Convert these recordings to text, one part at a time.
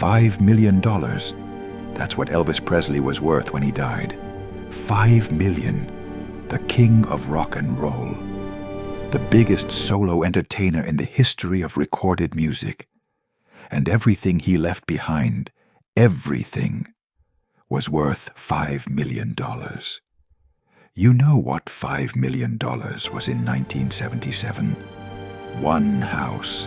$5 million. That's what Elvis Presley was worth when he died. $5 million. The king of rock and roll. The biggest solo entertainer in the history of recorded music. And everything he left behind, everything, was worth $5 million. You know what $5 million was in 1977? One house.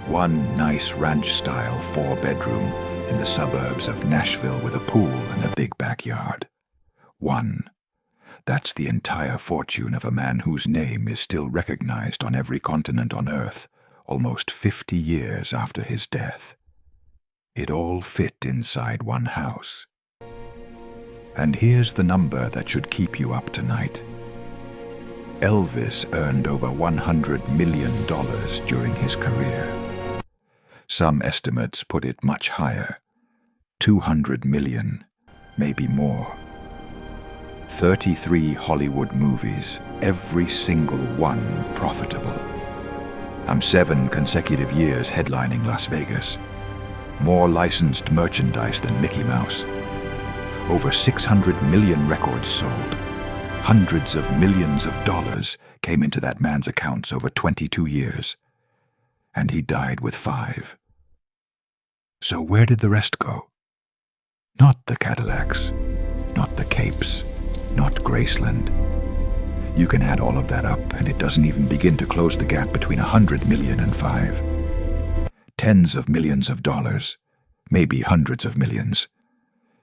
One nice ranch-style 4-bedroom in the suburbs of Nashville with a pool and a big backyard. One. That's the entire fortune of a man whose name is still recognized on every continent on Earth, almost 50 years after his death. It all fit inside one house. And here's the number that should keep you up tonight. Elvis earned over $100 million during his career. Some estimates put it much higher. 200 million, maybe more. 33 Hollywood movies, every single one profitable. 7 consecutive years headlining Las Vegas. More licensed merchandise than Mickey Mouse. Over 600 million records sold. Hundreds of millions of dollars came into that man's accounts over 22 years. And he died with 5. So where did the rest go? Not the Cadillacs, not the Capes, not Graceland. You can add all of that up and it doesn't even begin to close the gap between 100 million and 5. Tens of millions of dollars, maybe hundreds of millions,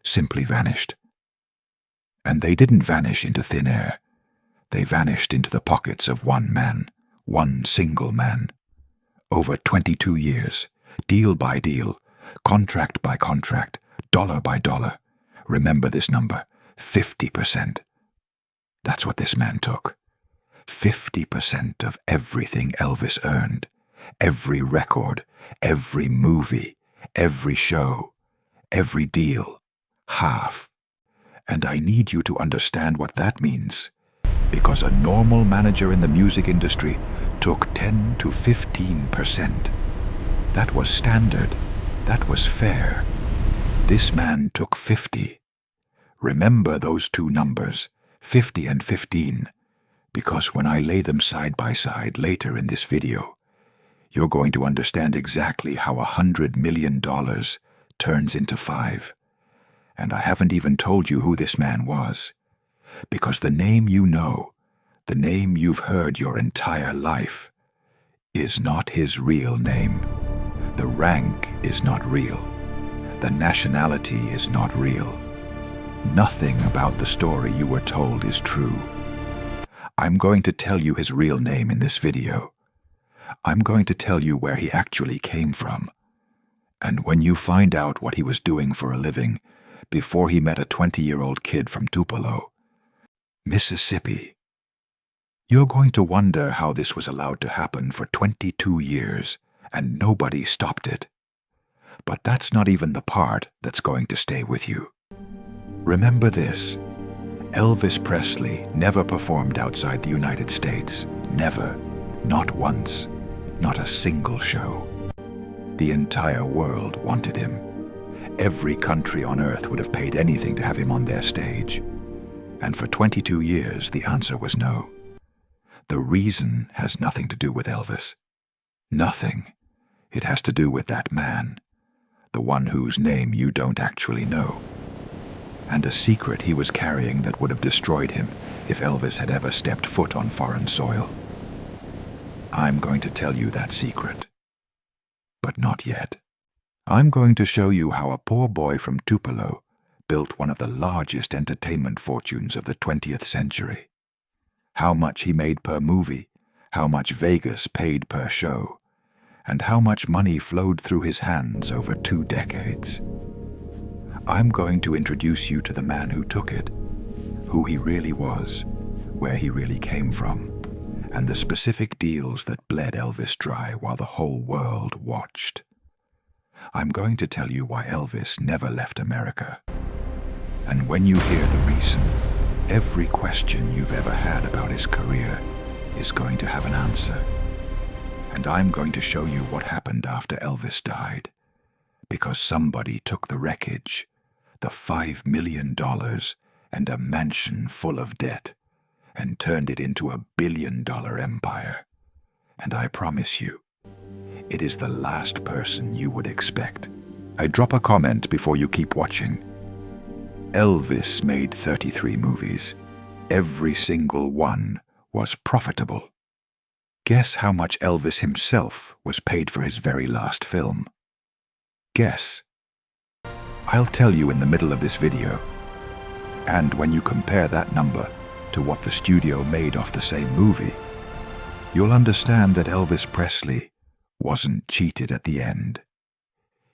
simply vanished. And they didn't vanish into thin air. They vanished into the pockets of one man, one single man. Over 22 years, deal by deal, contract by contract, dollar by dollar. Remember this number, 50%. That's what this man took. 50% of everything Elvis earned. Every record, every movie, every show, every deal. Half. And I need you to understand what that means. Because a normal manager in the music industry took 10 to 15%. That was standard. That was fair. This man took 50. Remember those two numbers, 50 and 15, because when I lay them side by side later in this video, you're going to understand exactly how $100 million turns into 5. And I haven't even told you who this man was, because the name you know, the name you've heard your entire life, is not his real name. The rank is not real. The nationality is not real. Nothing about the story you were told is true. I'm going to tell you his real name in this video. I'm going to tell you where he actually came from. And when you find out what he was doing for a living before he met a 20-year-old kid from Tupelo, Mississippi, you're going to wonder how this was allowed to happen for 22 years and nobody stopped it. But that's not even the part that's going to stay with you. Remember this, Elvis Presley never performed outside the United States. Never. Not once. Not a single show. The entire world wanted him. Every country on earth would have paid anything to have him on their stage. And for 22 years, the answer was no. The reason has nothing to do with Elvis. Nothing. It has to do with that man, the one whose name you don't actually know, and a secret he was carrying that would have destroyed him if Elvis had ever stepped foot on foreign soil. I'm going to tell you that secret. But not yet. I'm going to show you how a poor boy from Tupelo built one of the largest entertainment fortunes of the 20th century. How much he made per movie, how much Vegas paid per show, and how much money flowed through his hands over 2 decades. I'm going to introduce you to the man who took it, who he really was, where he really came from, and the specific deals that bled Elvis dry while the whole world watched. I'm going to tell you why Elvis never left America. And when you hear the reason, every question you've ever had about his career is going to have an answer. And I'm going to show you what happened after Elvis died. because somebody took the wreckage, the $5 million and a mansion full of debt, and turned it into a billion-dollar empire. And I promise you, it is the last person you would expect. I drop a comment before you keep watching. Elvis made 33 movies. Every single one was profitable. Guess how much Elvis himself was paid for his very last film? Guess. I'll tell you in the middle of this video. And when you compare that number to what the studio made off the same movie, you'll understand that Elvis Presley wasn't cheated at the end.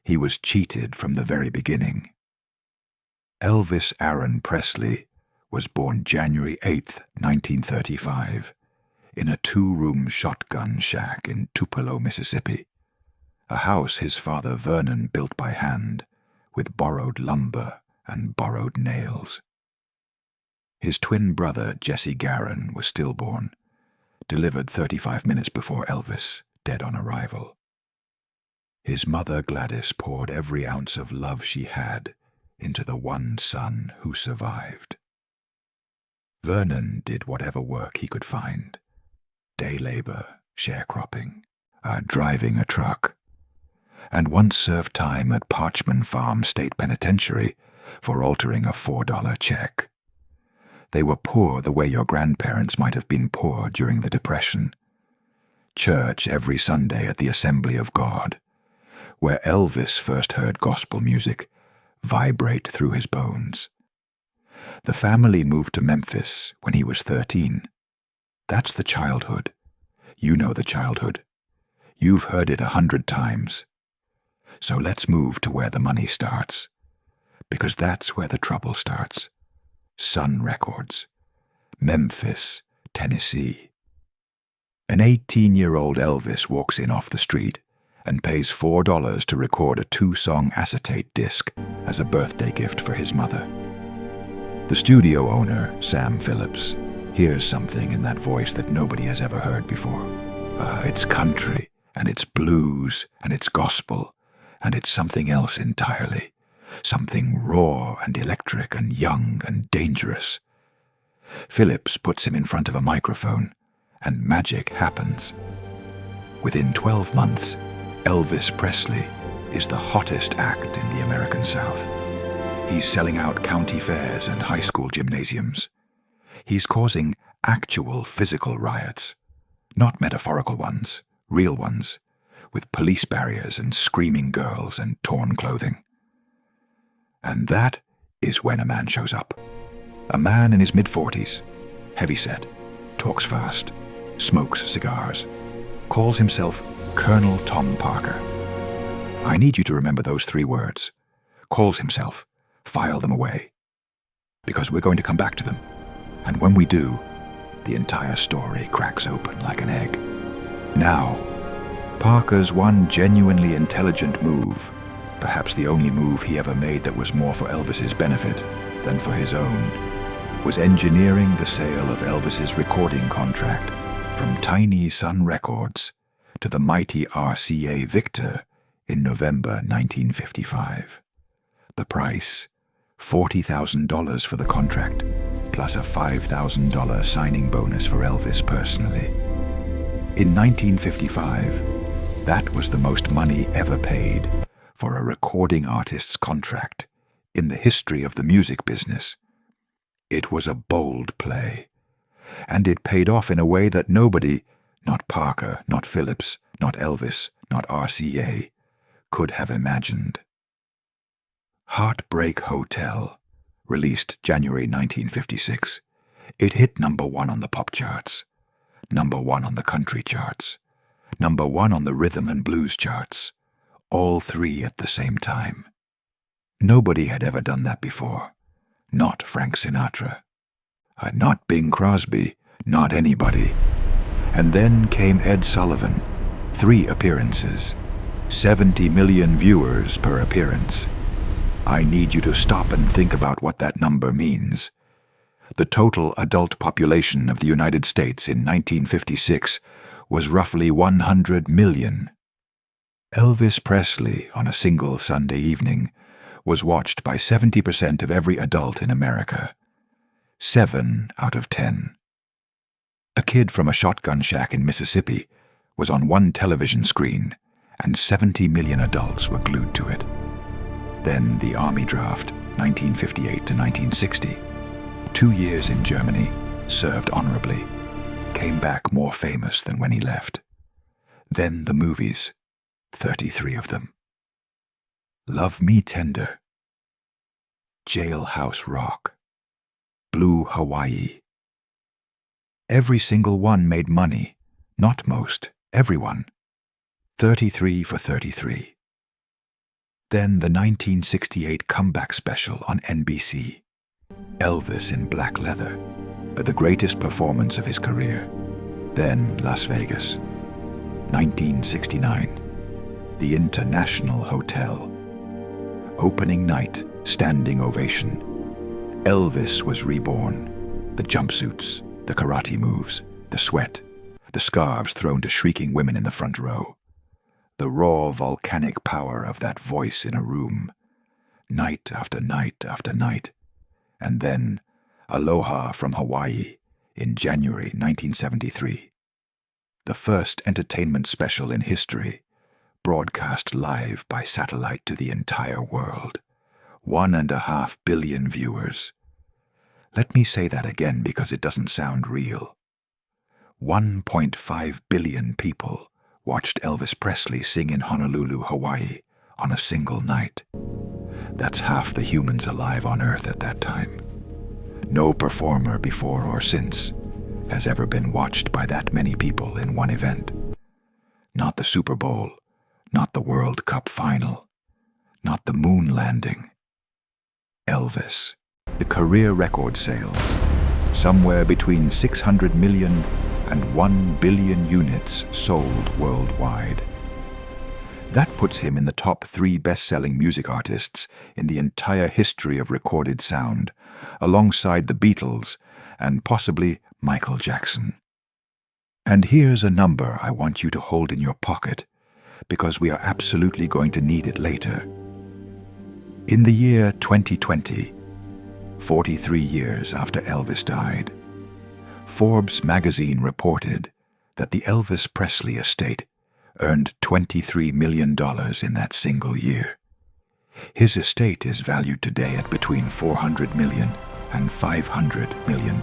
He was cheated from the very beginning. Elvis Aaron Presley was born January 8, 1935, in a 2-room shotgun shack in Tupelo, Mississippi, a house his father Vernon built by hand with borrowed lumber and borrowed nails. His twin brother Jesse Garon was stillborn, delivered 35 minutes before Elvis, dead on arrival. His mother Gladys poured every ounce of love she had into the one son who survived. Vernon did whatever work he could find: day labor, sharecropping, driving a truck, and once served time at Parchman Farm State Penitentiary for altering a $4 check. They were poor the way your grandparents might have been poor during the Depression. Church every Sunday at the Assembly of God, where Elvis first heard gospel music vibrate through his bones. The family moved to Memphis when he was 13. That's the childhood. You know the childhood. You've heard it 100 times. So let's move to where the money starts, because that's where the trouble starts. Sun Records, Memphis, Tennessee. An 18-year-old Elvis walks in off the street and pays $4 to record a 2-song acetate disc as a birthday gift for his mother. The studio owner, Sam Phillips, hears something in that voice that nobody has ever heard before. It's country, and it's blues, and it's gospel, and it's something else entirely. Something raw and electric and young and dangerous. Phillips puts him in front of a microphone, and magic happens. Within 12 months, Elvis Presley is the hottest act in the American South. He's selling out county fairs and high school gymnasiums. He's causing actual physical riots, not metaphorical ones, real ones, with police barriers and screaming girls and torn clothing. And that is when a man shows up. A man in his mid-40s, heavyset, talks fast, smokes cigars, calls himself Colonel Tom Parker. I need you to remember those 3 words. Calls himself. File them away. Because we're going to come back to them. And when we do, the entire story cracks open like an egg. Now, Parker's one genuinely intelligent move, perhaps the only move he ever made that was more for Elvis's benefit than for his own, was engineering the sale of Elvis's recording contract from tiny Sun Records to the mighty RCA Victor in November 1955. The price, $40,000 for the contract, plus a $5,000 signing bonus for Elvis personally. In 1955, that was the most money ever paid for a recording artist's contract in the history of the music business. It was a bold play, and it paid off in a way that nobody, not Parker, not Phillips, not Elvis, not RCA, could have imagined. Heartbreak Hotel, released January 1956. It hit number 1 on the pop charts, number 1 on the country charts, number 1 on the rhythm and blues charts, all 3 at the same time. Nobody had ever done that before. Not Frank Sinatra. Not Bing Crosby. Not anybody. And then came Ed Sullivan. 3 appearances. 70 million viewers per appearance. I need you to stop and think about what that number means. The total adult population of the United States in 1956 was roughly 100 million. Elvis Presley, on a single Sunday evening, was watched by 70% of every adult in America. 7 out of 10. A kid from a shotgun shack in Mississippi was on one television screen, and 70 million adults were glued to it. Then the Army Draft, 1958 to 1960. 2 years in Germany, served honorably, came back more famous than when he left. Then the movies, 33 of them. Love Me Tender, Jailhouse Rock, Blue Hawaii. Every single one made money, not most, everyone. 33 for 33. Then the 1968 comeback special on NBC, Elvis in black leather, the greatest performance of his career. Then Las Vegas, 1969, the International Hotel. Opening night, standing ovation. Elvis was reborn. The jumpsuits, the karate moves, the sweat, the scarves thrown to shrieking women in the front row. The raw volcanic power of that voice in a room. Night after night after night. And then, Aloha from Hawaii in January 1973. The first entertainment special in history, broadcast live by satellite to the entire world. 1.5 billion viewers. Let me say that again because it doesn't sound real. 1.5 billion people watched Elvis Presley sing in Honolulu, Hawaii, on a single night. That's half the humans alive on Earth at that time. No performer before or since has ever been watched by that many people in one event. Not the Super Bowl, not the World Cup final, not the moon landing. Elvis. The career record sales, somewhere between 600 million and 1 billion units sold worldwide. That puts him in the top 3 best-selling music artists in the entire history of recorded sound, alongside the Beatles and possibly Michael Jackson. And here's a number I want you to hold in your pocket, because we are absolutely going to need it later. In the year 2020, 43 years after Elvis died, Forbes magazine reported that the Elvis Presley estate earned $23 million in that single year. His estate is valued today at between $400 million and $500 million.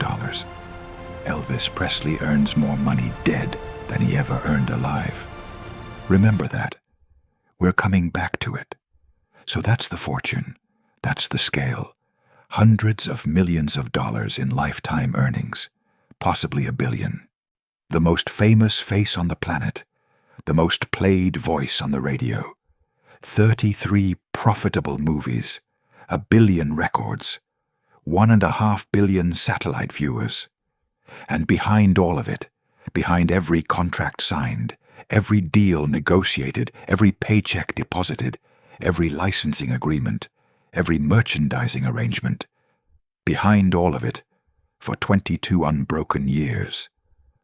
Elvis Presley earns more money dead than he ever earned alive. Remember that. We're coming back to it. So that's the fortune. That's the scale. Hundreds of millions of dollars in lifetime earnings. Possibly $1 billion. The most famous face on the planet. The most played voice on the radio. 33 profitable movies. 1 billion records. 1.5 billion satellite viewers. And behind all of it, behind every contract signed, every deal negotiated, every paycheck deposited, every licensing agreement, every merchandising arrangement, behind all of it, for 22 unbroken years,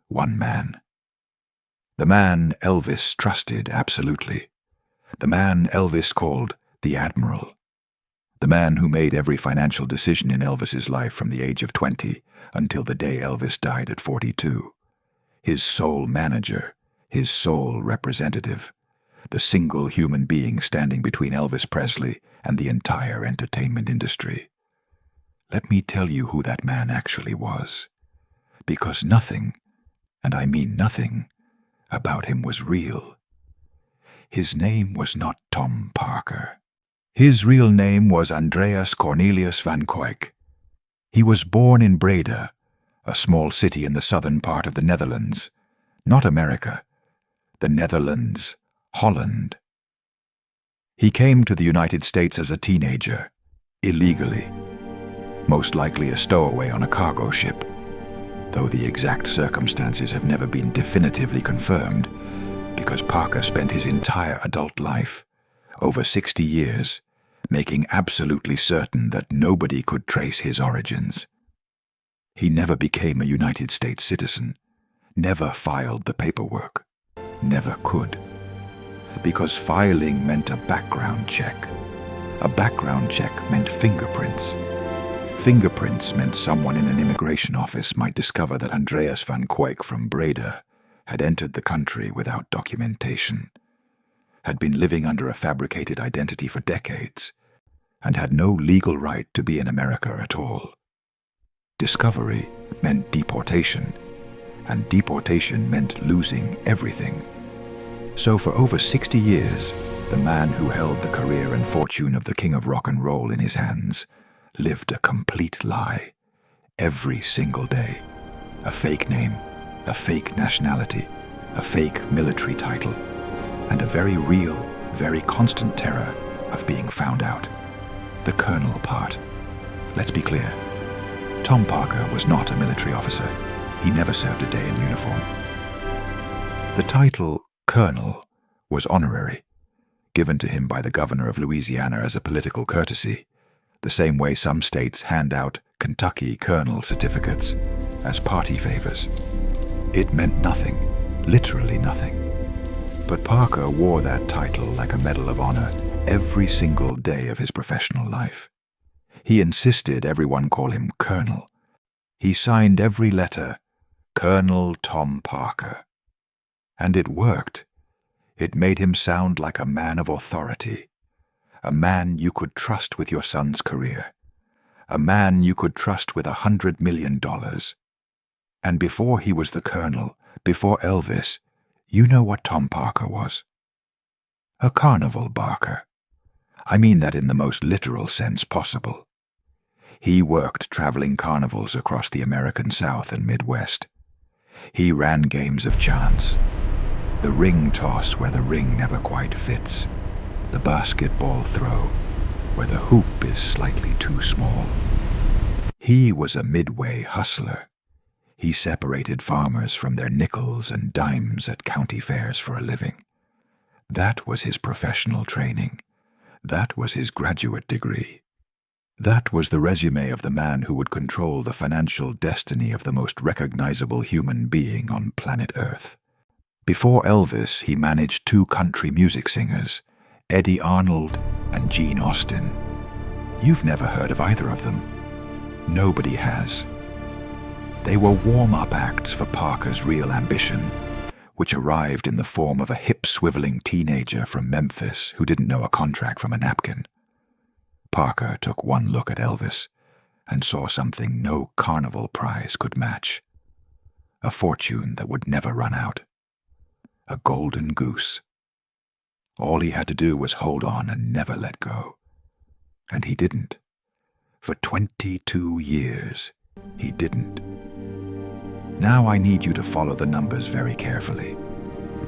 one man. The man Elvis trusted absolutely. The man Elvis called the Admiral. The man who made every financial decision in Elvis's life from the age of 20 until the day Elvis died at 42. His sole manager, his sole representative, the single human being standing between Elvis Presley and the entire entertainment industry. Let me tell you who that man actually was. Because nothing, and I mean nothing, about him was real. His name was not Tom Parker. His real name was Andreas Cornelius van Kuijk. He was born in Breda, a small city in the southern part of the Netherlands. Not America. The Netherlands. Holland. He came to the United States as a teenager, illegally. Most likely a stowaway on a cargo ship, though the exact circumstances have never been definitively confirmed, because Parker spent his entire adult life, over 60 years, making absolutely certain that nobody could trace his origins. He never became a United States citizen, never filed the paperwork, never could. Because filing meant a background check. A background check meant fingerprints. Fingerprints meant someone in an immigration office might discover that Andreas van Kuijk from Breda had entered the country without documentation, had been living under a fabricated identity for decades, and had no legal right to be in America at all. Discovery meant deportation, and deportation meant losing everything. So for over 60 years, the man who held the career and fortune of the king of rock and roll in his hands lived a complete lie. Every single day. A fake name, a fake nationality, a fake military title, and a very real, very constant terror of being found out. The colonel part. Let's be clear. Tom Parker was not a military officer. He never served a day in uniform. The title colonel was honorary, given to him by the governor of Louisiana as a political courtesy, the same way some states hand out Kentucky colonel certificates as party favors. It meant nothing, literally nothing. But Parker wore that title like a medal of honor every single day of his professional life. He insisted everyone call him Colonel. He signed every letter, Colonel Tom Parker. And it worked. It made him sound like a man of authority, a man you could trust with your son's career, a man you could trust with $100 million. And before he was the colonel, before Elvis, you know what Tom Parker was? A carnival barker. I mean that in the most literal sense possible. He worked traveling carnivals across the American South and Midwest. He ran games of chance. The ring toss where the ring never quite fits. The basketball throw where the hoop is slightly too small. He was a midway hustler. He separated farmers from their nickels and dimes at county fairs for a living. That was his professional training. That was his graduate degree. That was the resume of the man who would control the financial destiny of the most recognizable human being on planet Earth. Before Elvis, he managed 2 country music singers, Eddie Arnold and Gene Austin. You've never heard of either of them. Nobody has. They were warm-up acts for Parker's real ambition, which arrived in the form of a hip-swiveling teenager from Memphis who didn't know a contract from a napkin. Parker took one look at Elvis and saw something no carnival prize could match. A fortune that would never run out. A golden goose. All he had to do was hold on and never let go. And he didn't. For 22 years, he didn't. Now I need you to follow the numbers very carefully,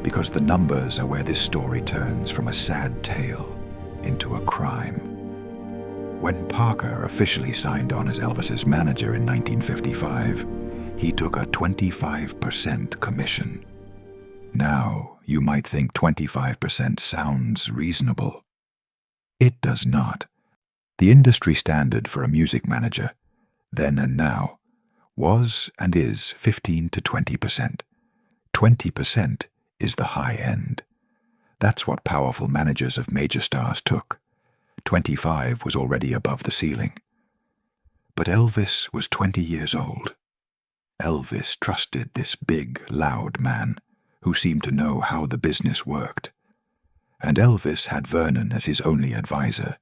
because the numbers are where this story turns from a sad tale into a crime. When Parker officially signed on as Elvis's manager in 1955, he took a 25% commission. Now, you might think 25% sounds reasonable. It does not. The industry standard for a music manager, then and now, was and is 15 to 20%. 20% is the high end. That's what powerful managers of major stars took. 25 was already above the ceiling. But Elvis was 20 years old. Elvis trusted this big, loud man who seemed to know how the business worked. And Elvis had Vernon as his only advisor,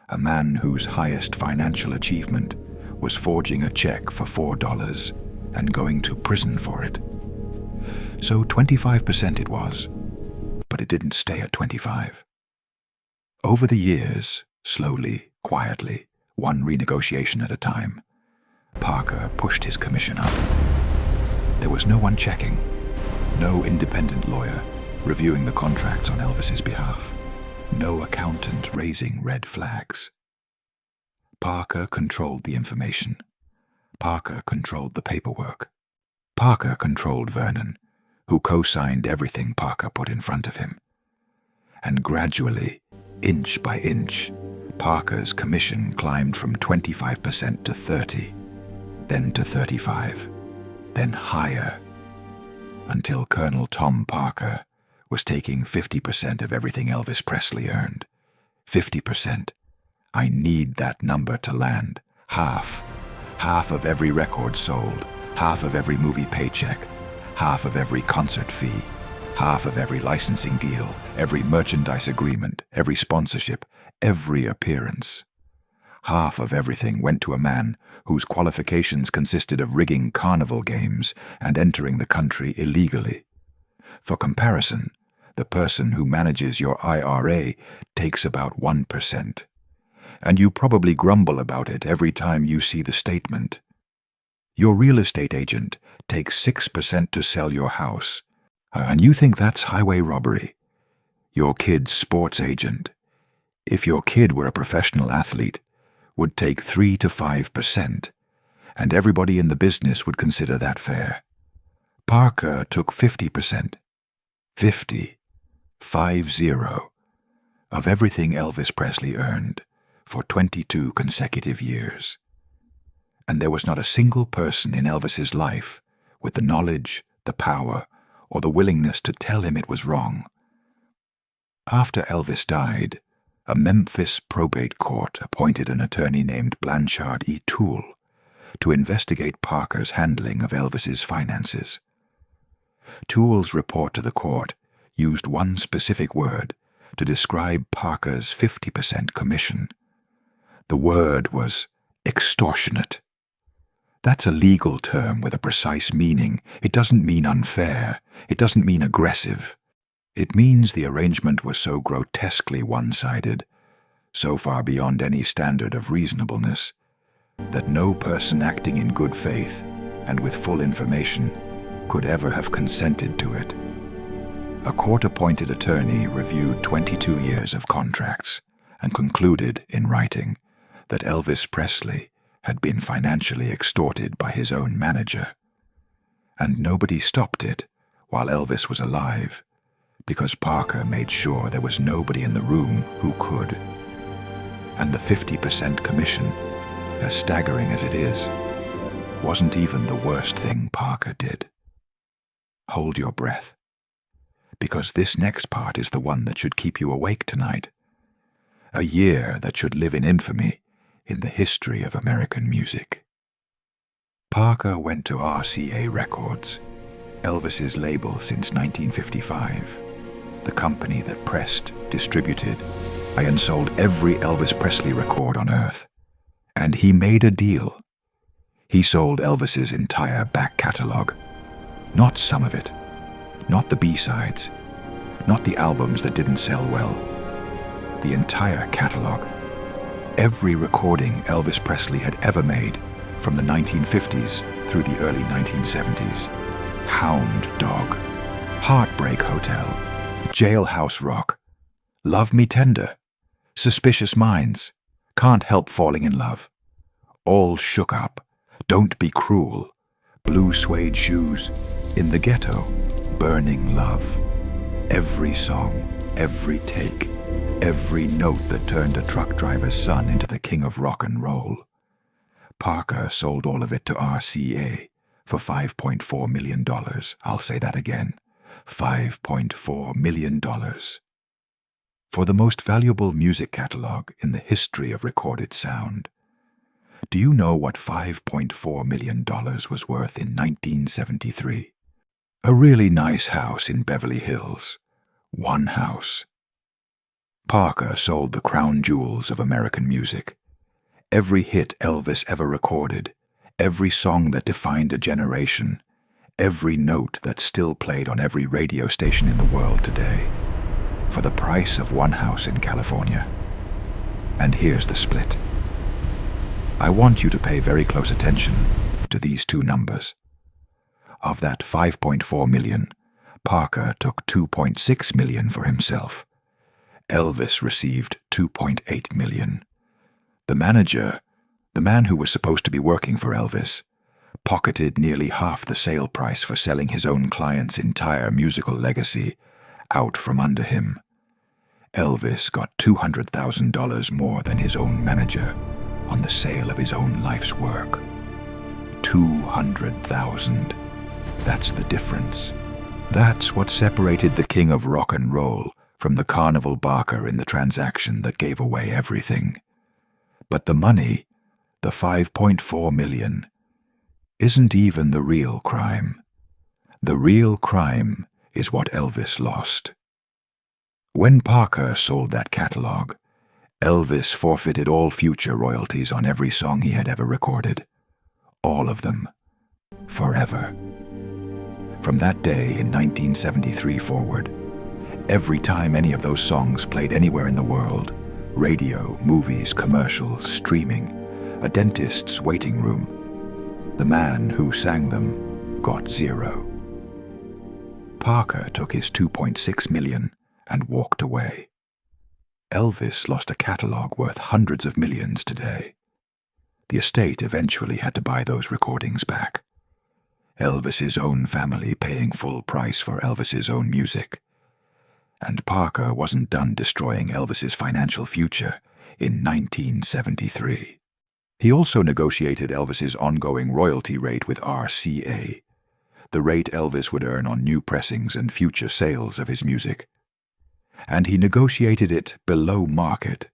a man whose highest financial achievement was forging a check for $4 and going to prison for it. So 25% it was, but it didn't stay at 25. Over the years, slowly, quietly, one renegotiation at a time, Parker pushed his commission up. There was no one checking, no independent lawyer reviewing the contracts on Elvis's behalf, no accountant raising red flags. Parker controlled the information. Parker controlled the paperwork. Parker controlled Vernon, who co-signed everything Parker put in front of him. And gradually, inch by inch, Parker's commission climbed from 25% to 30%, then to 35%, then higher, until Colonel Tom Parker was taking 50% of everything Elvis Presley earned. 50%. I need that number to land. Half. Half of every record sold. Half of every movie paycheck. Half of every concert fee. Half of every licensing deal. Every merchandise agreement. Every sponsorship. Every appearance. Half of everything went to a man whose qualifications consisted of rigging carnival games and entering the country illegally. For comparison, the person who manages your IRA takes about 1%. And you probably grumble about it every time you see the statement. Your real estate agent takes 6% to sell your house, and you think that's highway robbery. Your kid's sports agent, if your kid were a professional athlete, would take 3 to 5%, and everybody in the business would consider that fair. Parker took 50%. 50. 50. Of everything Elvis Presley earned for 22 consecutive years. And there was not a single person in Elvis's life with the knowledge, the power, or the willingness to tell him it was wrong. After Elvis died, a Memphis probate court appointed an attorney named Blanchard E. Toole to investigate Parker's handling of Elvis's finances. Toole's report to the court used one specific word to describe Parker's 50% commission. The word was extortionate. That's a legal term with a precise meaning. It doesn't mean unfair. It doesn't mean aggressive. It means the arrangement was so grotesquely one-sided, so far beyond any standard of reasonableness, that no person acting in good faith and with full information could ever have consented to it. A court-appointed attorney reviewed 22 years of contracts and concluded in writing that Elvis Presley had been financially extorted by his own manager. And nobody stopped it while Elvis was alive, because Parker made sure there was nobody in the room who could. And the 50% commission, as staggering as it is, wasn't even the worst thing Parker did. Hold your breath, because this next part is the one that should keep you awake tonight. A year that should live in infamy in the history of American music. Parker went to RCA Records, Elvis's label since 1955, the company that pressed, distributed, and sold every Elvis Presley record on earth. And he made a deal. He sold Elvis's entire back catalog. Not some of it. Not the B-sides. Not the albums that didn't sell well. The entire catalog. Every recording Elvis Presley had ever made, from the 1950s through the early 1970s. Hound Dog, Heartbreak Hotel, Jailhouse Rock, Love Me Tender, Suspicious Minds, Can't Help Falling in Love, All Shook Up, Don't Be Cruel, Blue Suede Shoes, In the Ghetto, Burning Love. Every song, every take, every note that turned a truck driver's son into the king of rock and roll. Parker sold all of it to RCA for $5.4 million. I'll say that again. $5.4 million. For the most valuable music catalog in the history of recorded sound. Do you know what $5.4 million was worth in 1973? A really nice house in Beverly Hills. One house. Parker sold the crown jewels of American music. Every hit Elvis ever recorded, every song that defined a generation, every note that's still played on every radio station in the world today, for the price of one house in California. And here's the split. I want you to pay very close attention to these two numbers. Of that $5.4 million, Parker took $2.6 million for himself. Elvis received $2.8 million. The manager, the man who was supposed to be working for Elvis, pocketed nearly half the sale price for selling his own client's entire musical legacy out from under him. Elvis got $200,000 more than his own manager on the sale of his own life's work. $200,000. That's the difference. That's what separated the king of rock and roll from the carnival barker in the transaction that gave away everything. But the money, the 5.4 million, isn't even the real crime. The real crime is what Elvis lost. When Parker sold that catalog, Elvis forfeited all future royalties on every song he had ever recorded. All of them. Forever. From that day in 1973 forward, every time any of those songs played anywhere in the world, radio, movies, commercials, streaming, a dentist's waiting room, the man who sang them got zero. Parker took his 2.6 million and walked away. Elvis lost a catalog worth hundreds of millions today. The estate eventually had to buy those recordings back. Elvis's own family paying full price for Elvis's own music. And Parker wasn't done destroying Elvis's financial future in 1973. He also negotiated Elvis's ongoing royalty rate with RCA, the rate Elvis would earn on new pressings and future sales of his music. And he negotiated it below market,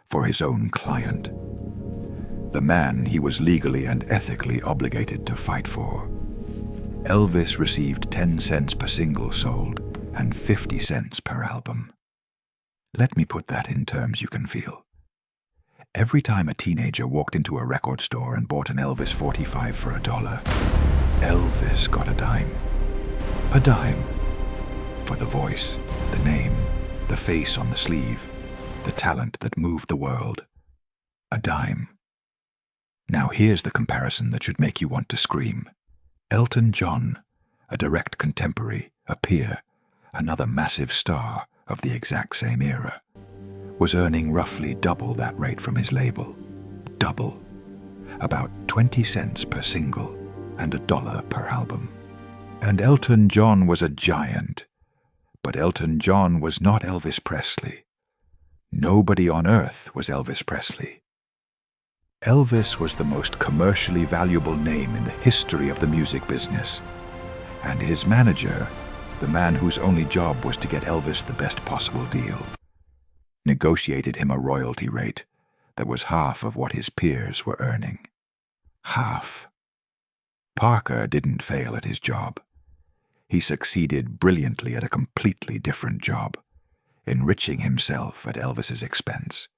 for his own client. The man he was legally and ethically obligated to fight for. Elvis received 10 cents per single sold and 50 cents per album. Let me put that in terms you can feel. Every time a teenager walked into a record store and bought an Elvis 45 for $1, Elvis got a dime. A dime. For the voice, the name, the face on the sleeve, the talent that moved the world. A dime. Now here's the comparison that should make you want to scream. Elton John, a direct contemporary, a peer, another massive star of the exact same era, was earning roughly double that rate from his label. Double. About 20 cents per single and $1 per album. And Elton John was a giant. But Elton John was not Elvis Presley. Nobody on earth was Elvis Presley. Elvis was the most commercially valuable name in the history of the music business. And his manager, the man whose only job was to get Elvis the best possible deal, negotiated him a royalty rate that was half of what his peers were earning. Half. Parker didn't fail at his job. He succeeded brilliantly at a completely different job, enriching himself at Elvis's expense.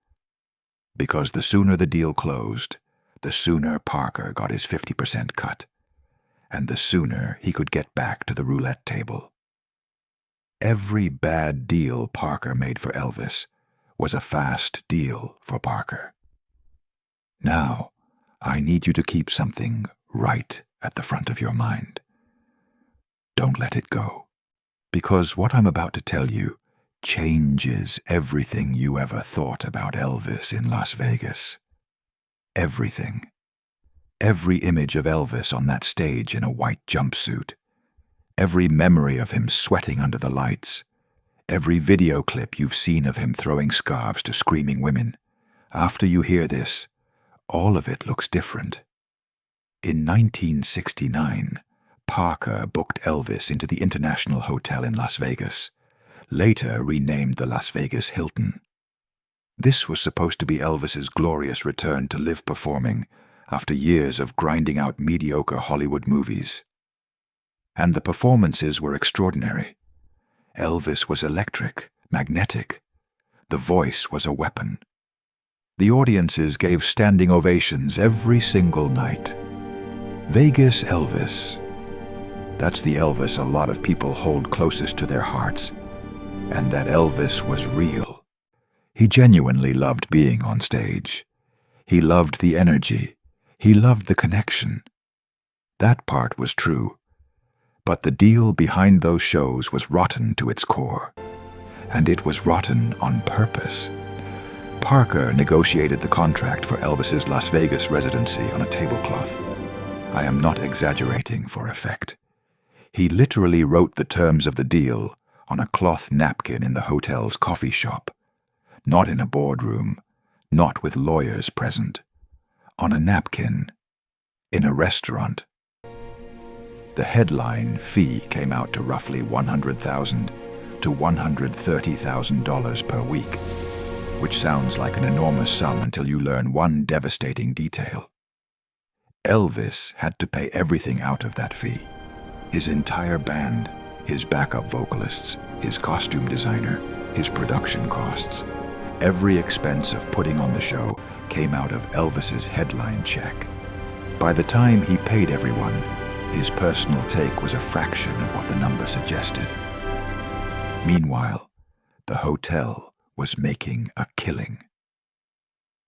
Because the sooner the deal closed, the sooner Parker got his 50% cut, and the sooner he could get back to the roulette table. Every bad deal Parker made for Elvis was a fast deal for Parker. Now, I need you to keep something right at the front of your mind. Don't let it go, because what I'm about to tell you changes everything you ever thought about Elvis in Las Vegas. Everything. Every image of Elvis on that stage in a white jumpsuit. Every memory of him sweating under the lights. Every video clip you've seen of him throwing scarves to screaming women. After you hear this, all of it looks different. In 1969, Parker booked Elvis into the International Hotel in Las Vegas, later renamed the Las Vegas Hilton. This was supposed to be Elvis's glorious return to live performing after years of grinding out mediocre Hollywood movies. And the performances were extraordinary. Elvis was electric, magnetic. The voice was a weapon. The audiences gave standing ovations every single night. Vegas Elvis. That's the Elvis a lot of people hold closest to their hearts. And that Elvis was real. He genuinely loved being on stage. He loved the energy. He loved the connection. That part was true. But the deal behind those shows was rotten to its core. And it was rotten on purpose. Parker negotiated the contract for Elvis's Las Vegas residency on a tablecloth. I am not exaggerating for effect. He literally wrote the terms of the deal on a cloth napkin in the hotel's coffee shop. Not in a boardroom, not with lawyers present. On a napkin, in a restaurant. The headline fee came out to roughly $100,000 to $130,000 per week, which sounds like an enormous sum until you learn one devastating detail. Elvis had to pay everything out of that fee. His entire band, his backup vocalists, his costume designer, his production costs. Every expense of putting on the show came out of Elvis's headline check. By the time he paid everyone, his personal take was a fraction of what the number suggested. Meanwhile, the hotel was making a killing.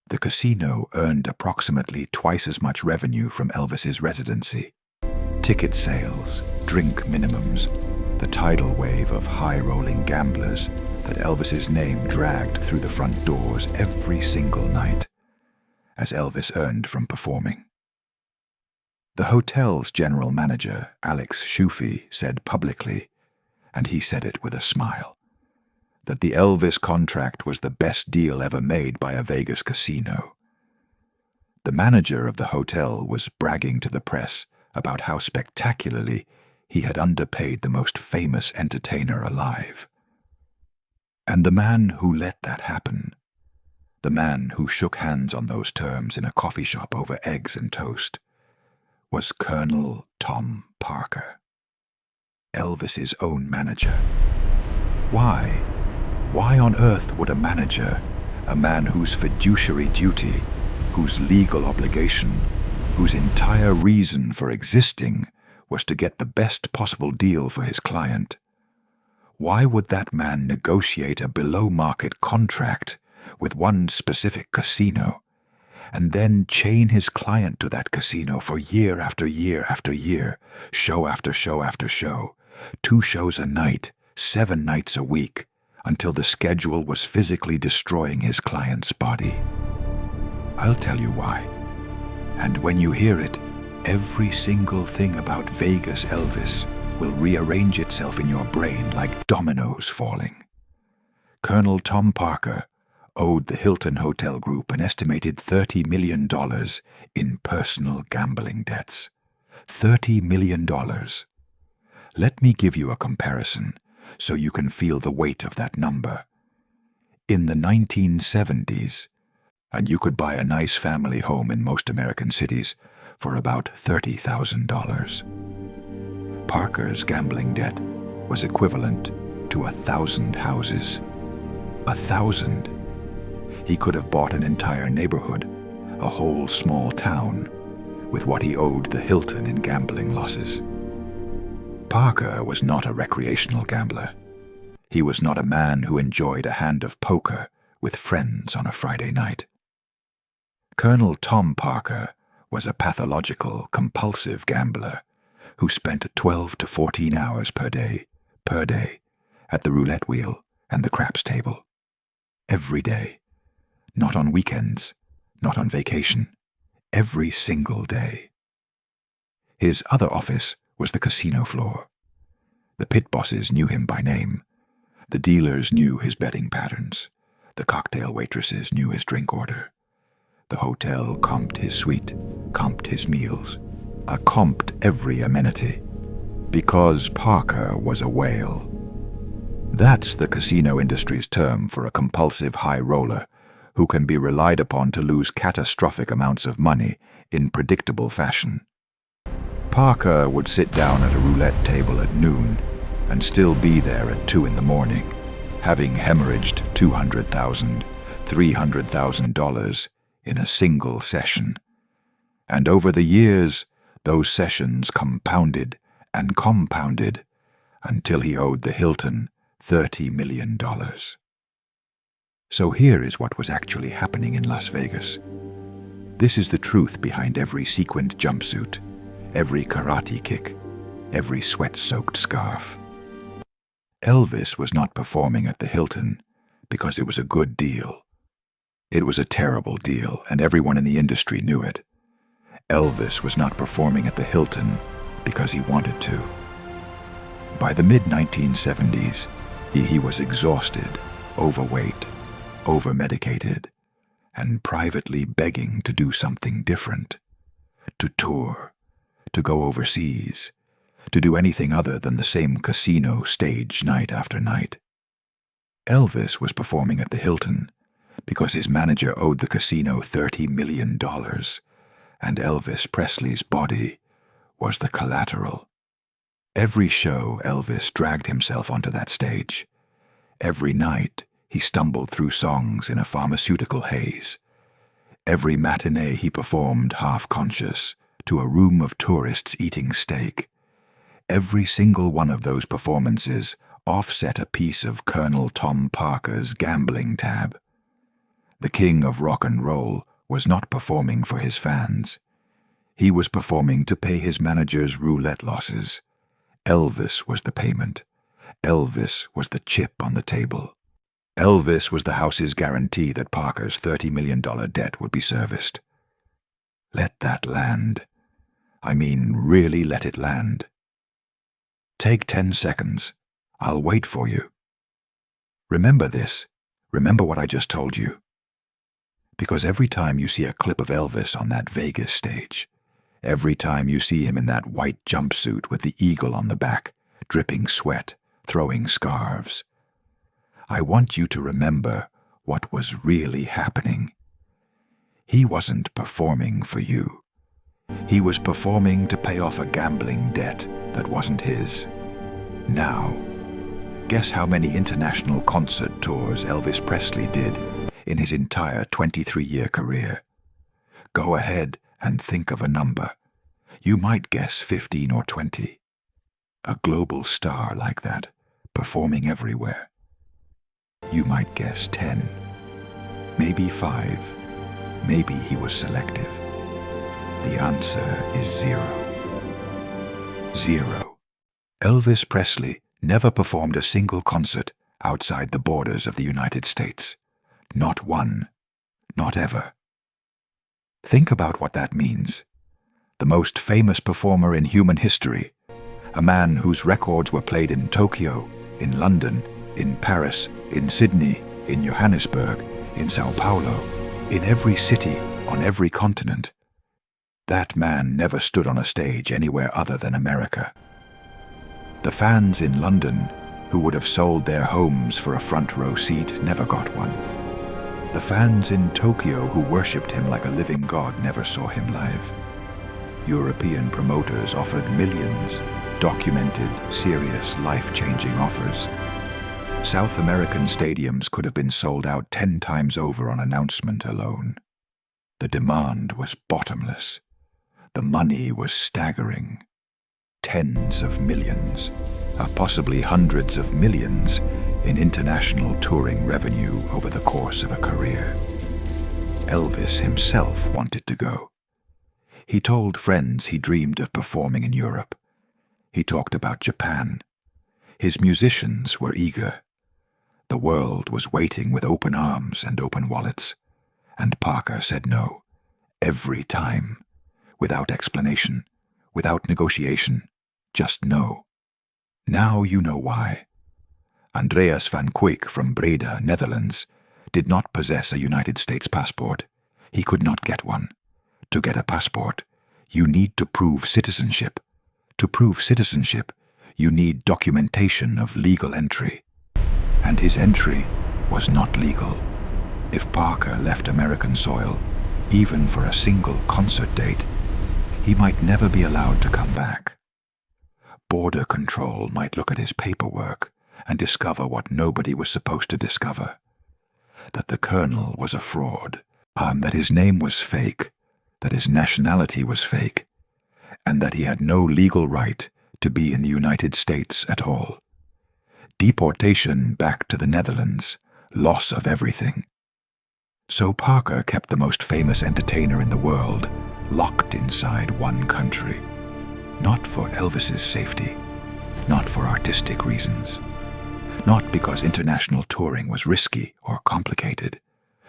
The casino earned approximately twice as much revenue from Elvis's residency. Ticket sales, drink minimums, the tidal wave of high-rolling gamblers that Elvis's name dragged through the front doors every single night, as Elvis earned from performing. The hotel's general manager, Alex Schufe, said publicly, and he said it with a smile, that the Elvis contract was the best deal ever made by a Vegas casino. The manager of the hotel was bragging to the press about how spectacularly he had underpaid the most famous entertainer alive. And the man who let that happen, the man who shook hands on those terms in a coffee shop over eggs and toast, was Colonel Tom Parker, Elvis's own manager. Why? Why on earth would a manager, a man whose fiduciary duty, whose legal obligation, whose entire reason for existing was to get the best possible deal for his client, why would that man negotiate a below-market contract with one specific casino and then chain his client to that casino for year after year after year, show after show after show, 2 shows a night, 7 nights a week, until the schedule was physically destroying his client's body? I'll tell you why. And when you hear it, every single thing about Vegas Elvis will rearrange itself in your brain like dominoes falling. Colonel Tom Parker owed the Hilton Hotel Group an estimated $30 million in personal gambling debts. $30 million. Let me give you a comparison so you can feel the weight of that number. In the 1970s, and you could buy a nice family home in most American cities for about $30,000. Parker's gambling debt was equivalent to 1,000 houses. 1,000. He could have bought an entire neighborhood, a whole small town, with what he owed the Hilton in gambling losses. Parker was not a recreational gambler. He was not a man who enjoyed a hand of poker with friends on a Friday night. Colonel Tom Parker was a pathological, compulsive gambler who spent 12 to 14 hours per day, at the roulette wheel and the craps table. Every day. Not on weekends, not on vacation. Every single day. His other office was the casino floor. The pit bosses knew him by name. The dealers knew his betting patterns. The cocktail waitresses knew his drink order. The hotel comped his suite, comped his meals, comped every amenity. Because Parker was a whale. That's the casino industry's term for a compulsive high roller who can be relied upon to lose catastrophic amounts of money in predictable fashion. Parker would sit down at a roulette table at noon and still be there at 2 in the morning, having hemorrhaged $200,000, $300,000 in a single session. And over the years, those sessions compounded and compounded until he owed the Hilton $30 million. So here is what was actually happening in Las Vegas. This is the truth behind every sequined jumpsuit, every karate kick, every sweat-soaked scarf. Elvis was not performing at the Hilton because it was a good deal. It was a terrible deal, and everyone in the industry knew it. Elvis was not performing at the Hilton because he wanted to. By the mid-1970s, he was exhausted, overweight, over-medicated, and privately begging to do something different. To tour, to go overseas, to do anything other than the same casino stage night after night. Elvis was performing at the Hilton because his manager owed the casino $30 million, and Elvis Presley's body was the collateral. Every show, Elvis dragged himself onto that stage. Every night, he stumbled through songs in a pharmaceutical haze. Every matinee he performed half-conscious to a room of tourists eating steak. Every single one of those performances offset a piece of Colonel Tom Parker's gambling tab. The king of rock and roll was not performing for his fans. He was performing to pay his manager's roulette losses. Elvis was the payment. Elvis was the chip on the table. Elvis was the house's guarantee that Parker's $30 million debt would be serviced. Let that land. I mean, really let it land. Take 10 seconds. I'll wait for you. Remember this. Remember what I just told you. Because every time you see a clip of Elvis on that Vegas stage, every time you see him in that white jumpsuit with the eagle on the back, dripping sweat, throwing scarves, I want you to remember what was really happening. He wasn't performing for you. He was performing to pay off a gambling debt that wasn't his. Now, guess how many international concert tours Elvis Presley did in his entire 23-year career? Go ahead and think of a number. You might guess 15 or 20. A global star like that, performing everywhere. You might guess 10. Maybe 5. Maybe he was selective. The answer is 0. 0. Elvis Presley never performed a single concert outside the borders of the United States. Not one. Not ever. Think about what that means. The most famous performer in human history, a man whose records were played in Tokyo, in London, in Paris, in Sydney, in Johannesburg, in Sao Paulo, in every city, on every continent. That man never stood on a stage anywhere other than America. The fans in London, who would have sold their homes for a front row seat, never got one. The fans in Tokyo who worshipped him like a living god never saw him live. European promoters offered millions, documented, serious, life-changing offers. South American stadiums could have been sold out 10 times over on announcement alone. The demand was bottomless. The money was staggering. Tens of millions, possibly hundreds of millions, in international touring revenue over the course of a career. Elvis himself wanted to go. He told friends he dreamed of performing in Europe. He talked about Japan. His musicians were eager. The world was waiting with open arms and open wallets, and Parker said no, every time, without explanation, without negotiation, just no. Now you know why. Andreas van Kuik from Breda, Netherlands, did not possess a United States passport. He could not get one. To get a passport, you need to prove citizenship. To prove citizenship, you need documentation of legal entry. And his entry was not legal. If Parker left American soil, even for a single concert date, he might never be allowed to come back. Border control might look at his paperwork and discover what nobody was supposed to discover. That the colonel was a fraud, that his name was fake, that his nationality was fake, and that he had no legal right to be in the United States at all. Deportation back to the Netherlands, loss of everything. So Parker kept the most famous entertainer in the world locked inside one country. Not for Elvis's safety, not for artistic reasons, not because international touring was risky or complicated,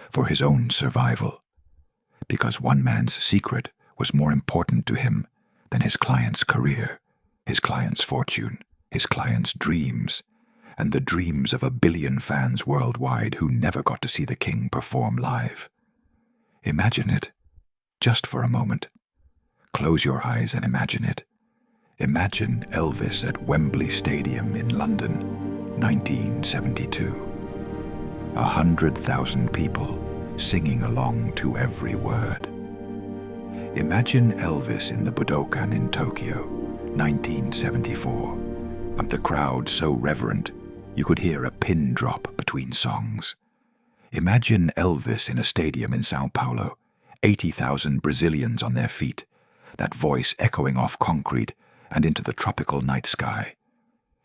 for his own survival, because one man's secret was more important to him than his client's career, his client's fortune, his client's dreams, and the dreams of 1 billion fans worldwide who never got to see the king perform live. Imagine it, just for a moment. Close your eyes and imagine it. Imagine Elvis at Wembley Stadium in London, 1972. 100,000 people singing along to every word. Imagine Elvis in the Budokan in Tokyo, 1974, and the crowd so reverent you could hear a pin drop between songs. Imagine Elvis in a stadium in Sao Paulo, 80,000 Brazilians on their feet, that voice echoing off concrete and into the tropical night sky.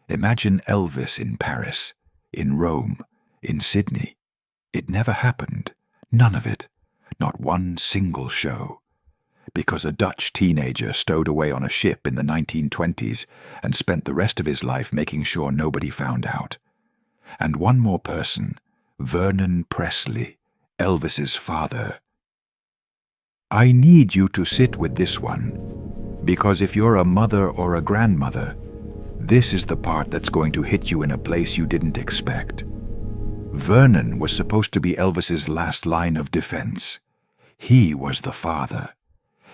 Imagine Elvis in Paris, in Rome, in Sydney. It never happened, none of it, not one single show. Because a Dutch teenager stowed away on a ship in the 1920s and spent the rest of his life making sure nobody found out. And one more person, Vernon Presley, Elvis's father. I need you to sit with this one, because if you're a mother or a grandmother, this is the part that's going to hit you in a place you didn't expect. Vernon was supposed to be Elvis's last line of defense. He was the father.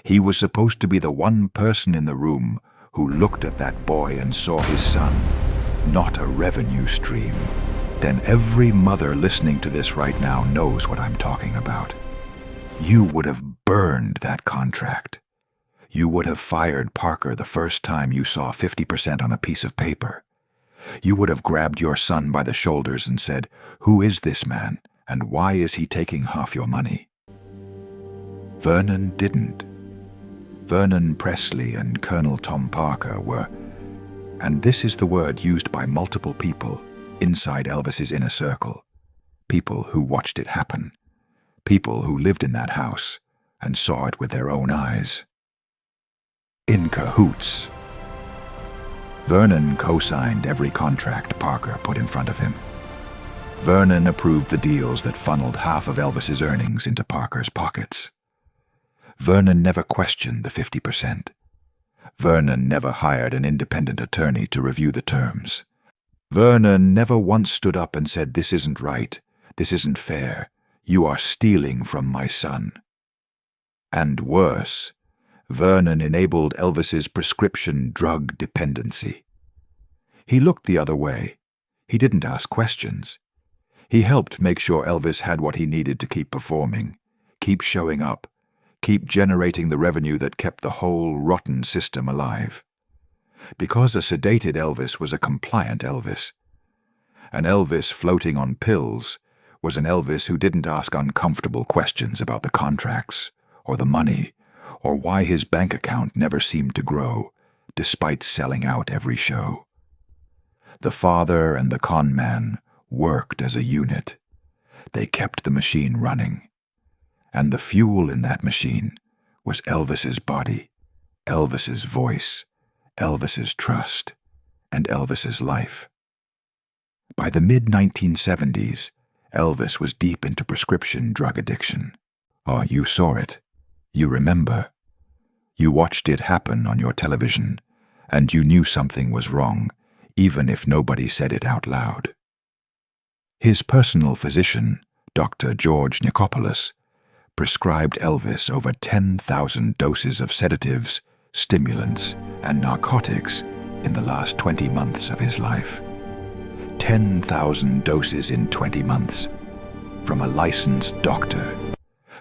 He was supposed to be the one person in the room who looked at that boy and saw his son, not a revenue stream. Then every mother listening to this right now knows what I'm talking about. You would have burned that contract. You would have fired Parker the first time you saw 50% on a piece of paper. You would have grabbed your son by the shoulders and said, "Who is this man, and why is he taking half your money?" Vernon didn't. Vernon Presley and Colonel Tom Parker were, and this is the word used by multiple people inside Elvis's inner circle, people who watched it happen, people who lived in that house and saw it with their own eyes. In cahoots. Vernon co-signed every contract Parker put in front of him. Vernon approved the deals that funneled half of Elvis's earnings into Parker's pockets. Vernon never questioned the 50%. Vernon never hired an independent attorney to review the terms. Vernon never once stood up and said, "This isn't right, this isn't fair, you are stealing from my son." And worse, Vernon enabled Elvis's prescription drug dependency. He looked the other way. He didn't ask questions. He helped make sure Elvis had what he needed to keep performing, keep showing up, keep generating the revenue that kept the whole rotten system alive. Because a sedated Elvis was a compliant Elvis. An Elvis floating on pills was an Elvis who didn't ask uncomfortable questions about the contracts, or the money, or why his bank account never seemed to grow, despite selling out every show. The father and the con man worked as a unit. They kept the machine running. And the fuel in that machine was Elvis's body, Elvis's voice, Elvis's trust, and Elvis's life. By the mid-1970s, Elvis was deep into prescription drug addiction. Oh, you saw it. You remember. You watched it happen on your television, and you knew something was wrong, even if nobody said it out loud. His personal physician, Dr. George Nicopolis, prescribed Elvis over 10,000 doses of sedatives, stimulants, and narcotics in the last 20 months of his life. 10,000 doses in 20 months, from a licensed doctor,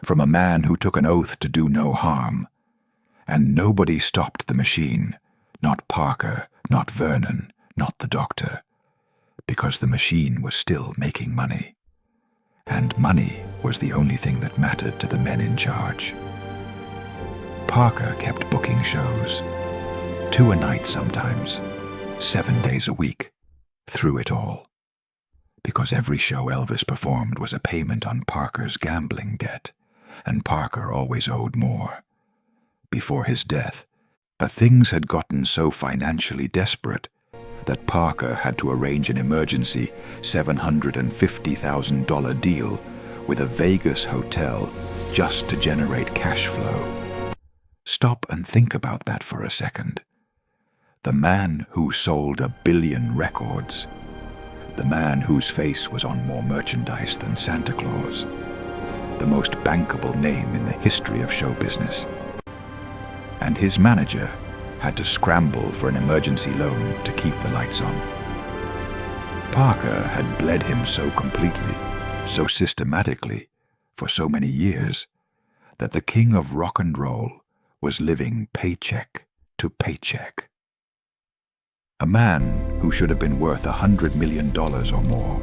from a man who took an oath to do no harm. And nobody stopped the machine, not Parker, not Vernon, not the doctor, because the machine was still making money. And money was the only thing that mattered to the men in charge. Parker kept booking shows, 2 a night sometimes, 7 days a week, through it all. Because every show Elvis performed was a payment on Parker's gambling debt, and Parker always owed more. Before his death, things had gotten so financially desperate that Parker had to arrange an emergency $750,000 deal with a Vegas hotel just to generate cash flow. Stop and think about that for a second. The man who sold 1 billion records, the man whose face was on more merchandise than Santa Claus, the most bankable name in the history of show business. And his manager had to scramble for an emergency loan to keep the lights on. Parker had bled him so completely, so systematically, for so many years, that the king of rock and roll was living paycheck to paycheck. A man who should have been worth $100 million or more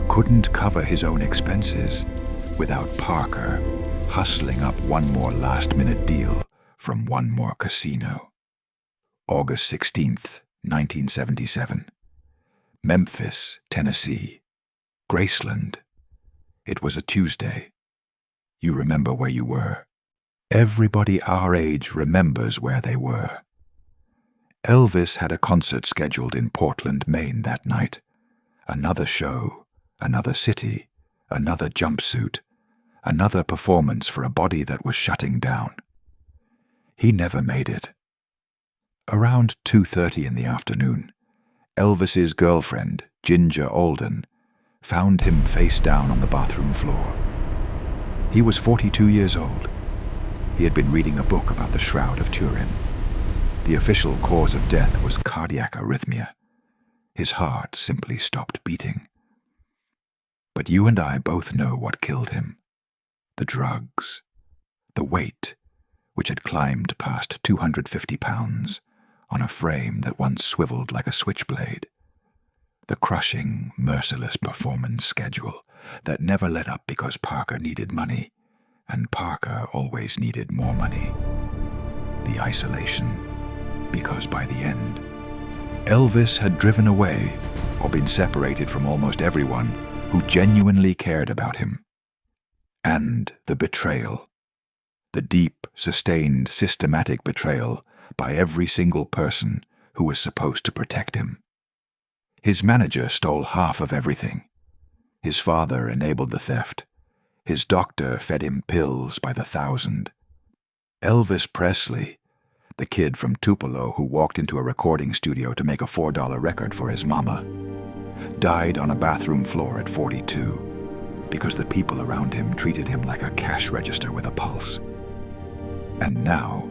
couldn't cover his own expenses without Parker hustling up one more last-minute deal from one more casino. August 16th, 1977. Memphis, Tennessee. Graceland. It was a Tuesday. You remember where you were. Everybody our age remembers where they were. Elvis had a concert scheduled in Portland, Maine that night. Another show, another city, another jumpsuit, another performance for a body that was shutting down. He never made it. Around 2:30 in the afternoon, Elvis's girlfriend, Ginger Alden, found him face down on the bathroom floor. He was 42 years old. He had been reading a book about the Shroud of Turin. The official cause of death was cardiac arrhythmia. His heart simply stopped beating. But you and I both know what killed him. The drugs. The weight, which had climbed past 250 pounds on a frame that once swiveled like a switchblade. The crushing, merciless performance schedule that never let up because Parker needed money, and Parker always needed more money. The isolation, because by the end, Elvis had driven away or been separated from almost everyone who genuinely cared about him. And the betrayal. The deep, sustained, systematic betrayal by every single person who was supposed to protect him. His manager stole half of everything. His father enabled the theft. His doctor fed him pills by the thousand. Elvis Presley, the kid from Tupelo who walked into a recording studio to make a $4 record for his mama, died on a bathroom floor at 42 because the people around him treated him like a cash register with a pulse. And now,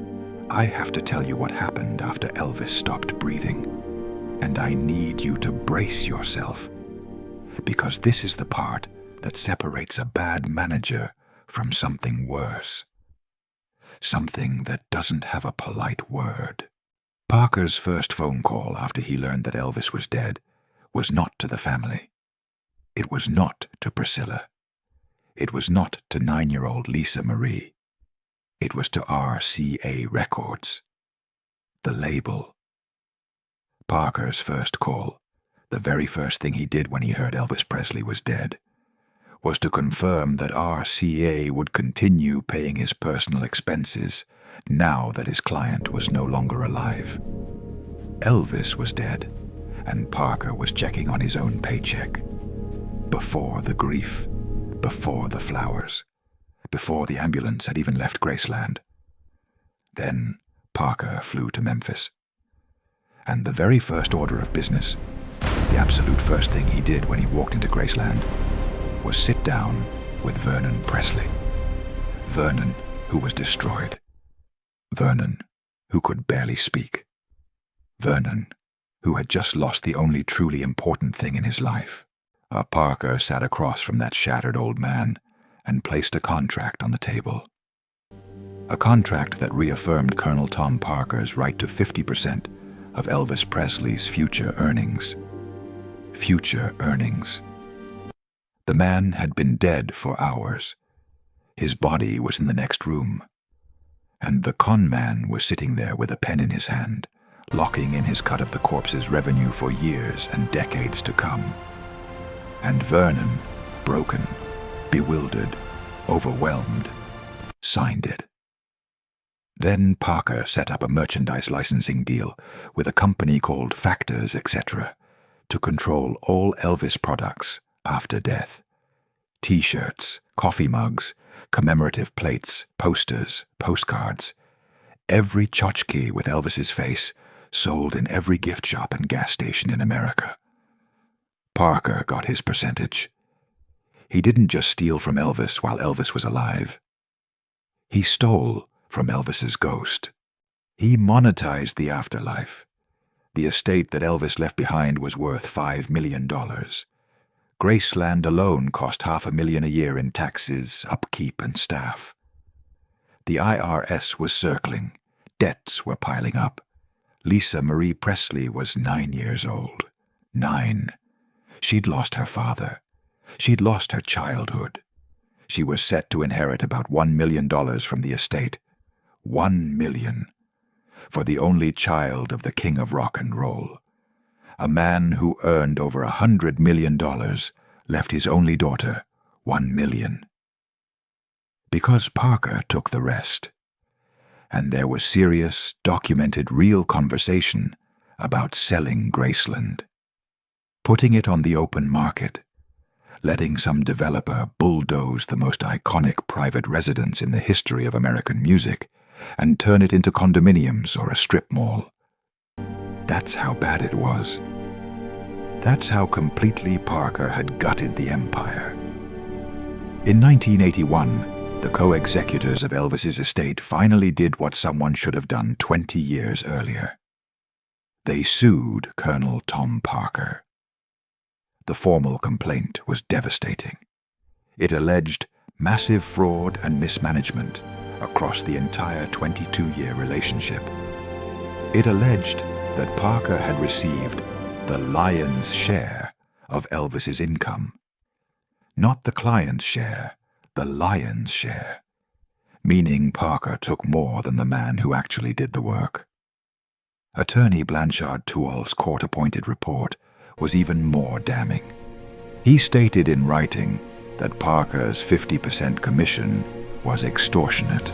I have to tell you what happened after Elvis stopped breathing. And I need you to brace yourself, because this is the part that separates a bad manager from something worse. Something that doesn't have a polite word. Parker's first phone call after he learned that Elvis was dead was not to the family. It was not to Priscilla. It was not to 9-year-old Lisa Marie. It was to RCA Records. The label. Parker's first call, the very first thing he did when he heard Elvis Presley was dead, was to confirm that RCA would continue paying his personal expenses now that his client was no longer alive. Elvis was dead, and Parker was checking on his own paycheck. Before the grief, before the flowers, before the ambulance had even left Graceland. Then Parker flew to Memphis. And the very first order of business, the absolute first thing he did when he walked into Graceland, was sit down with Vernon Presley. Vernon, who was destroyed. Vernon, who could barely speak. Vernon, who had just lost the only truly important thing in his life. Parker sat across from that shattered old man and placed a contract on the table. A contract that reaffirmed Colonel Tom Parker's right to 50% of Elvis Presley's future earnings. Future earnings. The man had been dead for hours. His body was in the next room. And the con man was sitting there with a pen in his hand, locking in his cut of the corpse's revenue for years and decades to come. And Vernon, broken, bewildered, overwhelmed, signed it. Then Parker set up a merchandise licensing deal with a company called Factors, etc., to control all Elvis products after death. T-shirts, coffee mugs, commemorative plates, posters, postcards. Every tchotchke with Elvis's face sold in every gift shop and gas station in America. Parker got his percentage. He didn't just steal from Elvis while Elvis was alive. He stole from Elvis's ghost. He monetized the afterlife. The estate that Elvis left behind was worth $5 million. Graceland alone cost $500,000 a year in taxes, upkeep, and staff. The IRS was circling. Debts were piling up. Lisa Marie Presley was 9 years old. 9. She'd lost her father. She'd lost her childhood. She was set to inherit about $1 million from the estate. $1 million. For the only child of the king of rock and roll. A man who earned over $100 million left his only daughter $1 million. Because Parker took the rest. And there was serious, documented, real conversation about selling Graceland. Putting it on the open market. Letting some developer bulldoze the most iconic private residence in the history of American music and turn it into condominiums or a strip mall. That's how bad it was. That's how completely Parker had gutted the empire. In 1981, the co-executors of Elvis's estate finally did what someone should have done 20 years earlier. They sued Colonel Tom Parker. The formal complaint was devastating. It alleged massive fraud and mismanagement across the entire 22-year relationship. It alleged that Parker had received the lion's share of Elvis's income. Not the client's share, the lion's share, meaning Parker took more than the man who actually did the work. Attorney Blanchard Tuall's court-appointed report was even more damning. He stated in writing that Parker's 50% commission was extortionate,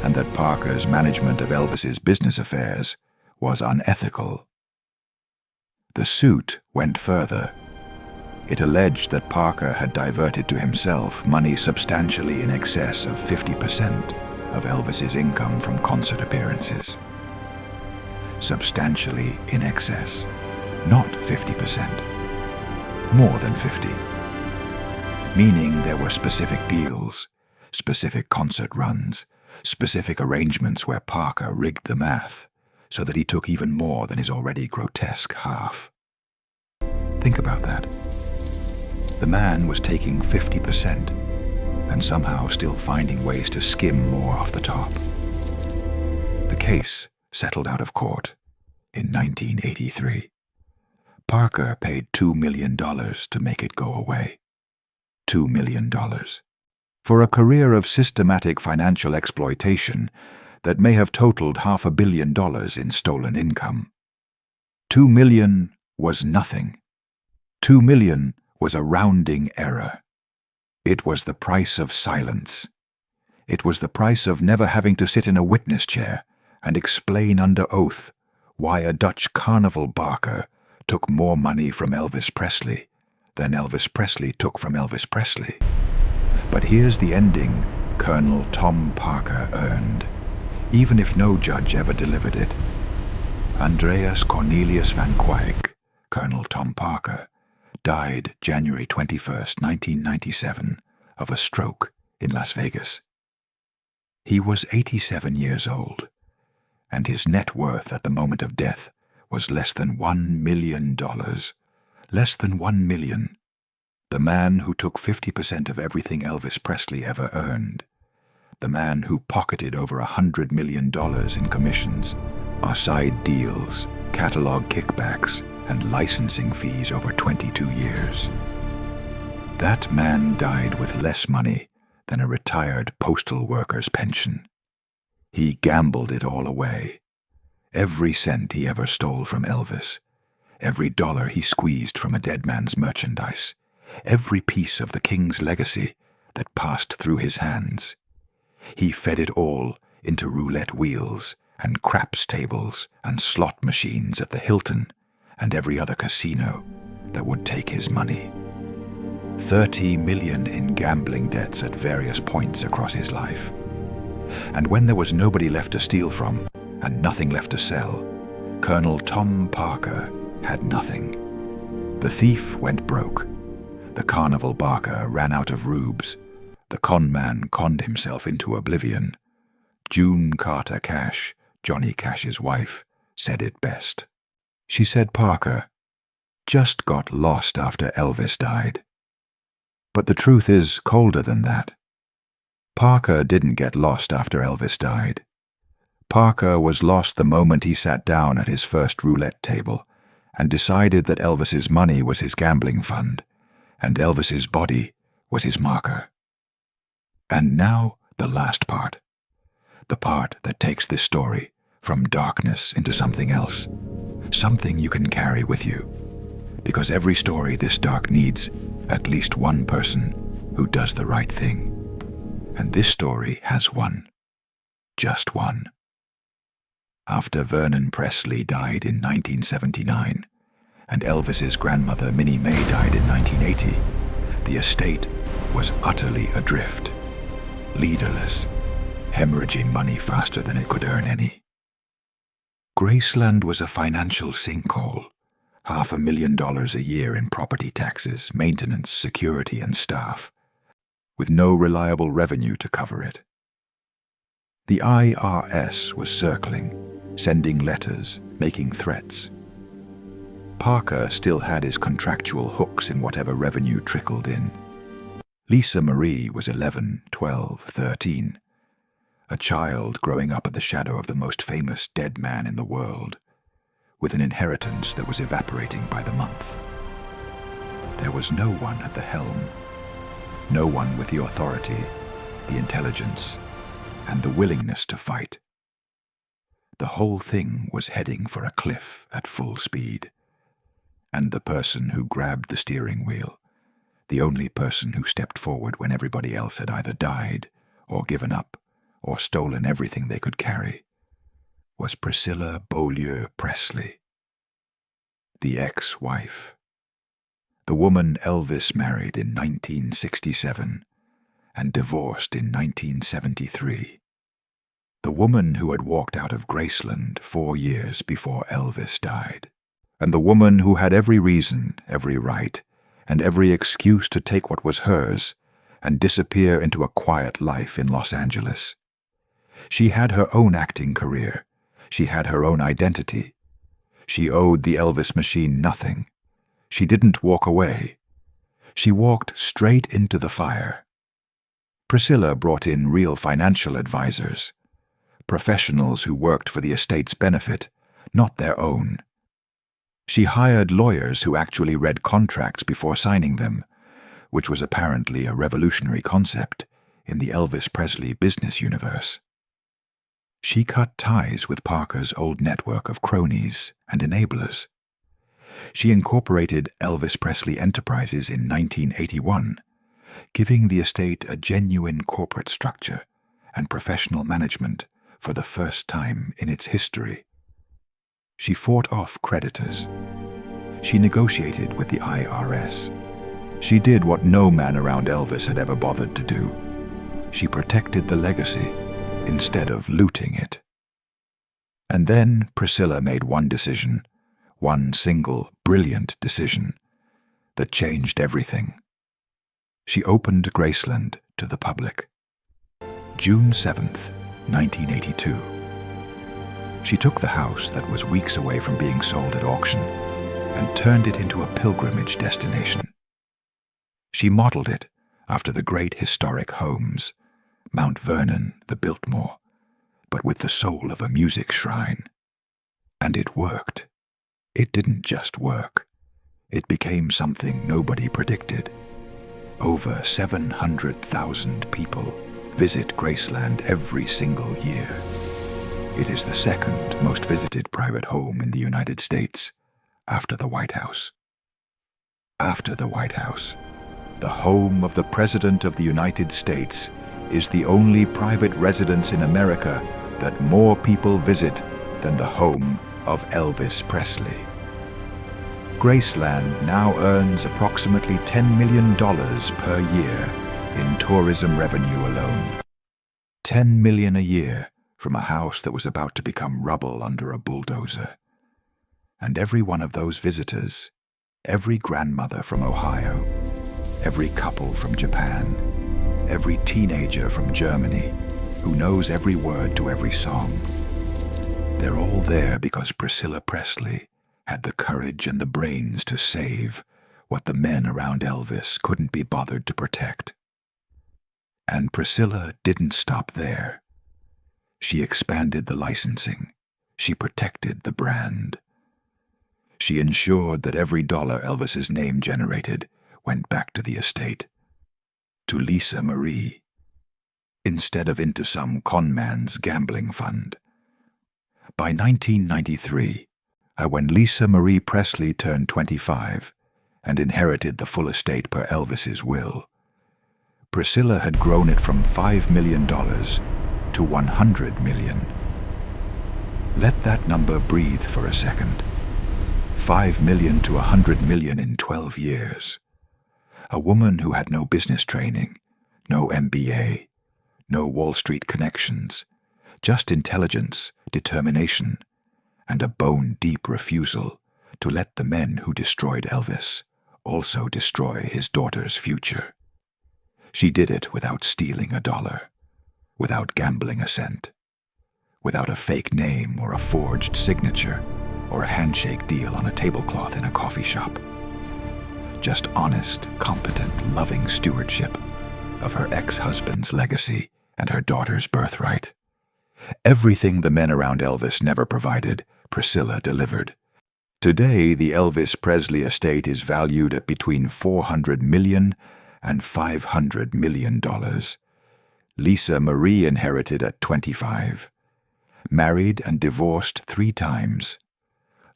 and that Parker's management of Elvis's business affairs was unethical. The suit went further. It alleged that Parker had diverted to himself money substantially in excess of 50% of Elvis's income from concert appearances. Substantially in excess, not 50%, more than 50. Meaning there were specific deals, specific concert runs, specific arrangements where Parker rigged the math so that he took even more than his already grotesque half. Think about that. The man was taking 50% and somehow still finding ways to skim more off the top. The case settled out of court in 1983. Parker paid $2 million to make it go away. $2 million. For a career of systematic financial exploitation that may have totaled $500 million in stolen income. $2 million was nothing. $2 million was a rounding error. It was the price of silence. It was the price of never having to sit in a witness chair and explain under oath why a Dutch carnival barker took more money from Elvis Presley than Elvis Presley took from Elvis Presley. But here's the ending Colonel Tom Parker earned, even if no judge ever delivered it. Andreas Cornelius van Quijk, Colonel Tom Parker, died January 21st, 1997, of a stroke in Las Vegas. He was 87 years old, and his net worth at the moment of death was less than $1 million. Less than $1 million. The man who took 50% of everything Elvis Presley ever earned. The man who pocketed over $100 million in commissions, side deals, catalog kickbacks, and licensing fees over 22 years. That man died with less money than a retired postal worker's pension. He gambled it all away. Every cent he ever stole from Elvis. Every dollar he squeezed from a dead man's merchandise. Every piece of the king's legacy that passed through his hands. He fed it all into roulette wheels and craps tables and slot machines at the Hilton and every other casino that would take his money. $30 million in gambling debts at various points across his life. And when there was nobody left to steal from and nothing left to sell, Colonel Tom Parker had nothing. The thief went broke. The carnival barker ran out of rubes. The con man conned himself into oblivion. June Carter Cash Johnny Cash's wife, said it best. She said Parker just got lost after Elvis died. But the truth is colder than that. Parker didn't get lost after Elvis died. Parker was lost the moment he sat down at his first roulette table and decided that Elvis's money was his gambling fund and Elvis's body was his marker. And now the last part. The part that takes this story from darkness into something else. Something you can carry with you. Because every story this dark needs at least one person who does the right thing. And this story has one. Just one. After Vernon Presley died in 1979, and Elvis's grandmother Minnie May died in 1980, the estate was utterly adrift, leaderless, hemorrhaging money faster than it could earn any. Graceland was a financial sinkhole, $500,000 a year in property taxes, maintenance, security, and staff, with no reliable revenue to cover it. The IRS was circling, sending letters, making threats. Parker still had his contractual hooks in whatever revenue trickled in. Lisa Marie was 11, 12, 13, a child growing up at the shadow of the most famous dead man in the world, with an inheritance that was evaporating by the month. There was no one at the helm, no one with the authority, the intelligence, and the willingness to fight. The whole thing was heading for a cliff at full speed, and the person who grabbed the steering wheel, the only person who stepped forward when everybody else had either died or given up or stolen everything they could carry, was Priscilla Beaulieu Presley, the ex-wife, the woman Elvis married in 1967 and divorced in 1973, the woman who had walked out of Graceland 4 years before Elvis died, and the woman who had every reason, every right, and every excuse to take what was hers and disappear into a quiet life in Los Angeles. She had her own acting career. She had her own identity. She owed the Elvis machine nothing. She didn't walk away. She walked straight into the fire. Priscilla brought in real financial advisors, professionals who worked for the estate's benefit, not their own. She hired lawyers who actually read contracts before signing them, which was apparently a revolutionary concept in the Elvis Presley business universe. She cut ties with Parker's old network of cronies and enablers. She incorporated Elvis Presley Enterprises in 1981, giving the estate a genuine corporate structure and professional management for the first time in its history. She fought off creditors. She negotiated with the IRS. She did what no man around Elvis had ever bothered to do. She protected the legacy instead of looting it. And then Priscilla made one decision, one single, brilliant decision, that changed everything. She opened Graceland to the public. June 7th, 1982. She took the house that was weeks away from being sold at auction and turned it into a pilgrimage destination. She modeled it after the great historic homes, Mount Vernon, the Biltmore, but with the soul of a music shrine. And it worked. It didn't just work. It became something nobody predicted. Over 700,000 people visit Graceland every single year. It is the second most visited private home in the United States, after the White House. After the White House, the home of the President of the United States is the only private residence in America that more people visit than the home of Elvis Presley. Graceland now earns approximately $10 million per year in tourism revenue alone. $10 million a year from a house that was about to become rubble under a bulldozer. And every one of those visitors, every grandmother from Ohio, every couple from Japan, every teenager from Germany who knows every word to every song, They're all there because Priscilla Presley had the courage and the brains to save what the men around Elvis couldn't be bothered to protect. And Priscilla didn't stop there. She expanded the licensing. She protected the brand. She ensured that every dollar Elvis's name generated went back to the estate, to Lisa Marie, instead of into some conman's gambling fund. By 1993, when Lisa Marie Presley turned 25 and inherited the full estate per Elvis's will, Priscilla had grown it from $5 million to $100 million. Let that number breathe for a second. $5 million to $100 million in 12 years. A woman who had no business training, no MBA, no Wall Street connections, just intelligence, determination, and a bone-deep refusal to let the men who destroyed Elvis also destroy his daughter's future. She did it without stealing a dollar, without gambling a cent, without a fake name or a forged signature or a handshake deal on a tablecloth in a coffee shop. Just honest, competent, loving stewardship of her ex-husband's legacy and her daughter's birthright. Everything the men around Elvis never provided, Priscilla delivered. Today, the Elvis Presley estate is valued at between $400 million and $500 million. Lisa Marie inherited at 25. Married and divorced 3 times.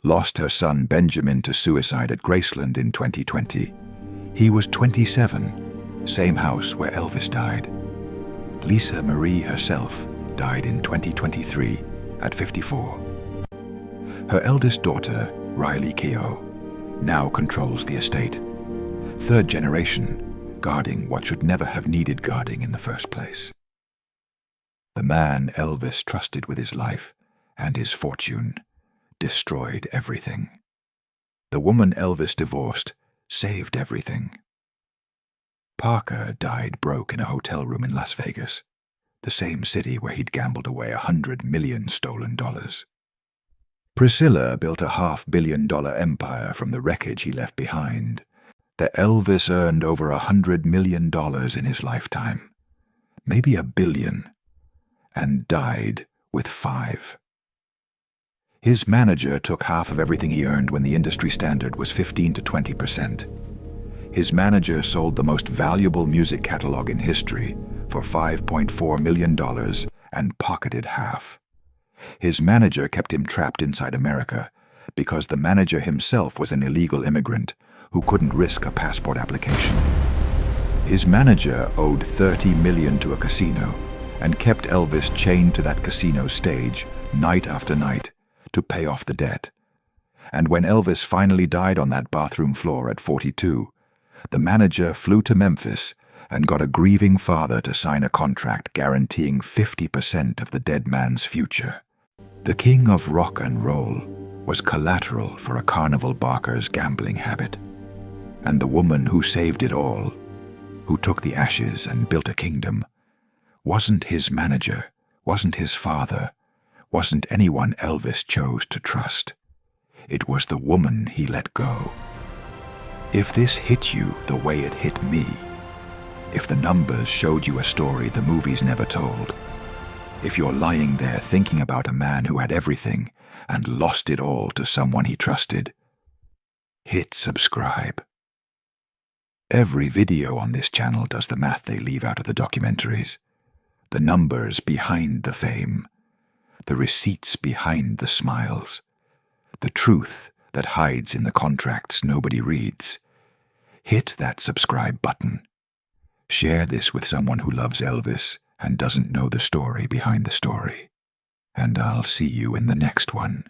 Lost her son Benjamin to suicide at Graceland in 2020. He was 27, same house where Elvis died. Lisa Marie herself died in 2023 at 54. Her eldest daughter, Riley Keough, now controls the estate. 3rd generation, guarding what should never have needed guarding in the first place. The man Elvis trusted with his life and his fortune destroyed everything. The woman Elvis divorced saved everything. Parker died broke in a hotel room in Las Vegas, the same city where he'd gambled away $100 million stolen dollars. Priscilla built a $500 million empire from the wreckage he left behind. The Elvis earned over $100 million in his lifetime, maybe $1 billion, and died with 5. His manager took half of everything he earned when the industry standard was 15 to 20%. His manager sold the most valuable music catalog in history for $5.4 million and pocketed half. His manager kept him trapped inside America because the manager himself was an illegal immigrant who couldn't risk a passport application. His manager owed $30 million to a casino and kept Elvis chained to that casino stage night after night to pay off the debt. And when Elvis finally died on that bathroom floor at 42, the manager flew to Memphis and got a grieving father to sign a contract guaranteeing 50% of the dead man's future. The king of rock and roll was collateral for a carnival barker's gambling habit. And the woman who saved it all, who took the ashes and built a kingdom, wasn't his manager, wasn't his father, wasn't anyone Elvis chose to trust. It was the woman he let go. If this hit you the way it hit me, if the numbers showed you a story the movies never told, if you're lying there thinking about a man who had everything and lost it all to someone he trusted, hit subscribe. Every video on this channel does the math they leave out of the documentaries, the numbers behind the fame, the receipts behind the smiles, the truth that hides in the contracts nobody reads. Hit that subscribe button. Share this with someone who loves Elvis and doesn't know the story behind the story. And I'll see you in the next one.